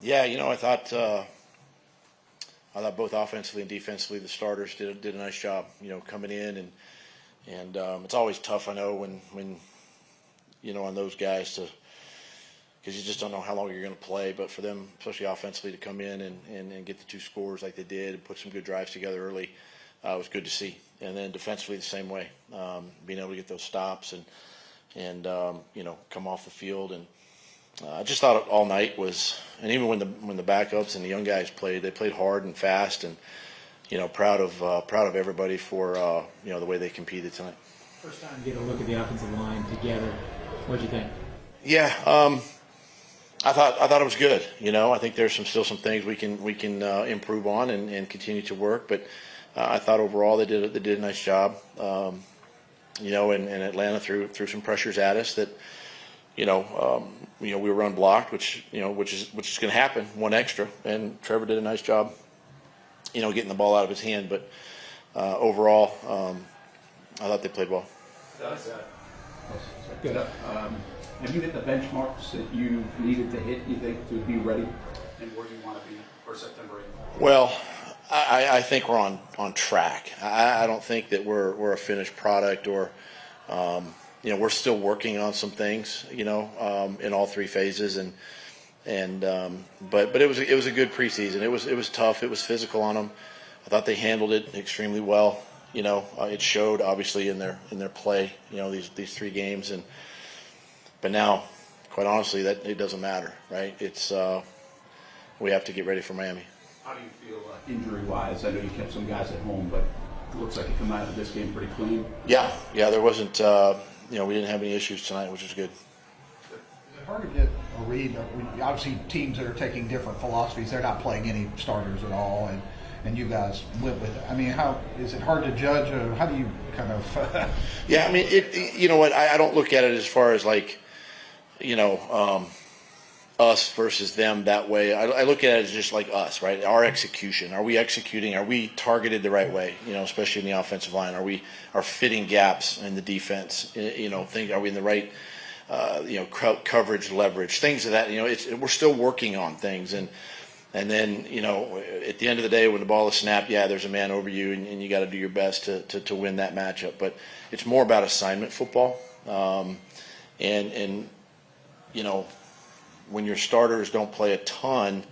Yeah, I thought both offensively and defensively the starters did a nice job. Coming in and it's always tough. I know when on those guys because you just don't know how long you're going to play. But for them, especially offensively, to come in and get the 2 scores like they did and put some good drives together early, was good to see. And then defensively the same way, being able to get those stops and come off the field. And I just thought all night was, and even when the backups and the young guys played, they played hard and fast, and proud of everybody for the way they competed tonight. First time to get a look at the offensive line together. What'd you think? Yeah, I thought it was good. I think there's still some things we can improve on and continue to work, but I thought overall they did a nice job. And Atlanta threw some pressures at us that. We were run blocked, which is going to happen, one extra, and Trevor did a nice job, getting the ball out of his hand. But overall, I thought they played well. Good. Have you hit the benchmarks that you needed to hit, you think, to be ready and where you want to be for September 8th? Well, I think we're on track. I don't think that we're a finished product or. We're still working on some things, in all 3 phases, but it was a good preseason. It was tough. It was physical on them. I thought they handled it extremely well. It showed obviously in their play. These 3 games, but now, quite honestly, that it doesn't matter, right? It's we have to get ready for Miami. How do you feel injury-wise? I know you kept some guys at home, but it looks like you come out of this game pretty clean. Yeah. There wasn't. We didn't have any issues tonight, which is good. Is it hard to get a read? Obviously, teams that are taking different philosophies, they're not playing any starters at all, and you guys went with it. I mean, how is it hard to judge? Or how do you kind of? Yeah, I mean, you know what? I don't look at it as far as like, us versus them that way. I look at it as just like us, right? Our execution. Are we executing? Are we targeted the right way? Especially in the offensive line. Are fitting gaps in the defense? Are we in the right, coverage, leverage, things of that. We're still working on things, and then at the end of the day, when the ball is snapped, yeah, there's a man over you, and you got to do your best to win that matchup. But it's more about assignment football, and when your starters don't play a ton,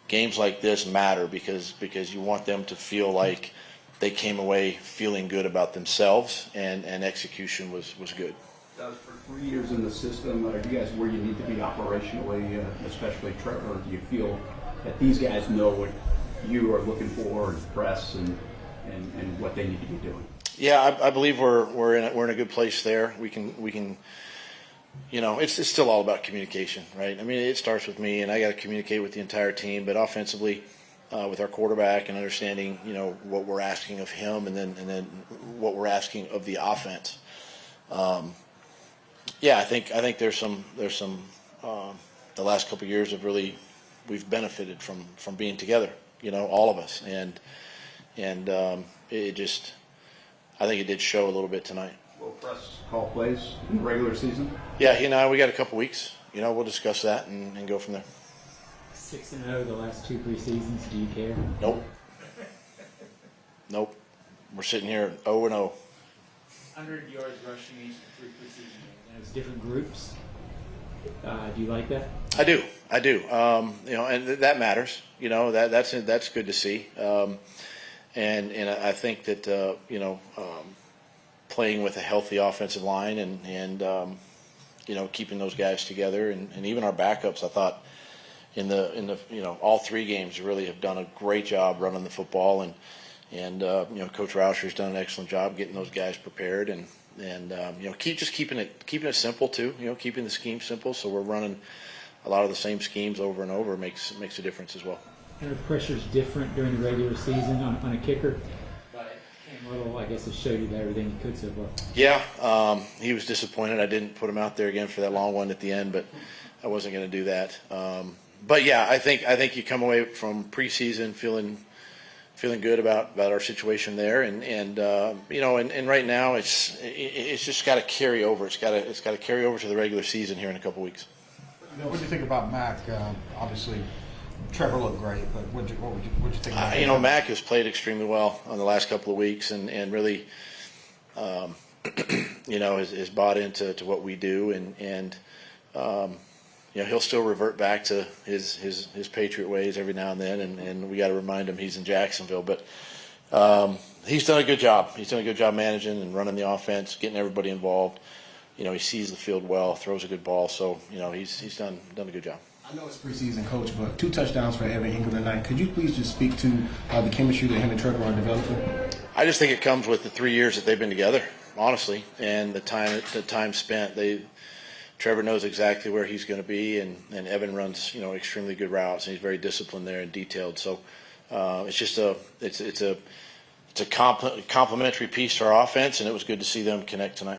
games like this matter because you want them to feel like they came away feeling good about themselves, and execution was good. For 3 years in the system, are you guys where you need to be operationally, especially Trevor? Or do you feel that these guys know what you are looking for in press and what they need to be doing? Yeah, I believe we're in a good place there. We can. It's still all about communication, right? I mean, it starts with me, and I got to communicate with the entire team. But offensively, with our quarterback and understanding, what we're asking of him, and then what we're asking of the offense. I think there's some. The last couple of years have really, we've benefited from being together, all of us, and it just, I think it did show a little bit tonight. Will press call plays in the regular season? Yeah, we got a couple weeks. We'll discuss that and go from there. 6-0 the last 2 preseasons. Do you care? Nope. We're sitting here at 0-0. 100 yards rushing each 3 preseason games. And it was different groups. Do you like that? I do. And that matters. That's good to see. And I think that playing with a healthy offensive line and keeping those guys together, and even our backups, I thought in the all 3 games really have done a great job running the football, and Coach Rauscher's done an excellent job getting those guys prepared, and keeping it simple too, keeping the scheme simple, so we're running a lot of the same schemes over and over makes a difference as well. And the pressure's different during the regular season on a kicker. Little, I guess it showed you everything you could so far. Yeah, he was disappointed. I didn't put him out there again for that long one at the end, but I wasn't going to do that. But yeah, I think you come away from preseason feeling good about our situation there, and right now it's just got to carry over. It's got to carry over to the regular season here in a couple weeks. What do you think about Mac? Obviously, Trevor looked great, but what'd you think about You know, Mac has played extremely well on the last couple of weeks, and really, you know, is bought into what we do, and you know, he'll still revert back to his Patriot ways every now and then, and we got to remind him he's in Jacksonville, but he's done a good job. He's done a good job managing and running the offense, getting everybody involved. You know, he sees the field well, throws a good ball, so you know he's done a good job. I know it's preseason, Coach, but 2 touchdowns for Evan Ingram tonight. Could you please just speak to the chemistry that him and Trevor are developing? I just think it comes with the 3 years that they've been together, honestly, and the time spent. Trevor knows exactly where he's going to be, and Evan runs, you know, extremely good routes, and he's very disciplined there and detailed. So it's just a complementary piece to our offense, and it was good to see them connect tonight.